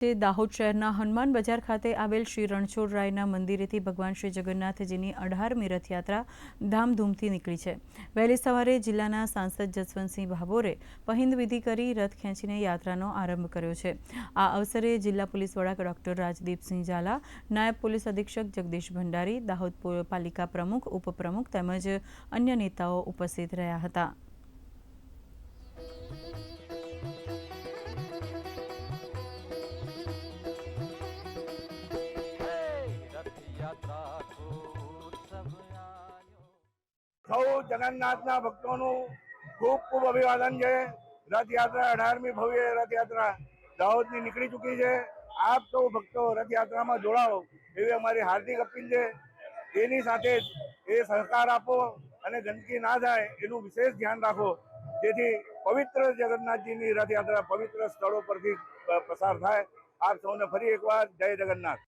દાહોદ શહેરના હનુમાન બજાર ખાતે આવેલ શ્રી રણછોડરાયના મંદિરેથી ભગવાન શ્રી જગન્નાથજીની 18મી રથયાત્રા ધામધૂમથી નીકળી છે। વહેલી સવારે જિલ્લાના સાંસદ જસવંતસિંહ ભાભોરે પહિંદ વિધિ કરી રથ ખેંચીને યાત્રાનો આરંભ કર્યો છે। આ અવસરે જિલ્લા પોલીસ વડા ડોક્ટર રાજદીપસિંહ ઝાલા, નાયબ પોલીસ અધિક્ષક જગદીશ ભંડારી, દાહોદ પાલિકા પ્રમુખ, ઉપપ્રમુખ તેમજ અન્ય નેતાઓ ઉપસ્થિત રહ્યા હતા। સૌ જગન્નાથના ભક્તોનું ખૂબ ખૂબ અભિવાદન છે। રથયાત્રા 18મી ભવ્ય રથયાત્રા દાહોદની નીકળી ચૂકી છે। આપ સૌ ભક્તો રથયાત્રામાં જોડાઓ એવી અમારી હાર્દિક અપીલ છે। તેની સાથે એ સહકાર આપો અને ગંદકી ના થાય એનું વિશેષ ધ્યાન રાખો, જેથી પવિત્ર જગન્નાથજીની રથયાત્રા પવિત્ર સ્થળો પરથી પસાર થાય। આપ સૌને ફરી એકવાર જય જગન્નાથ।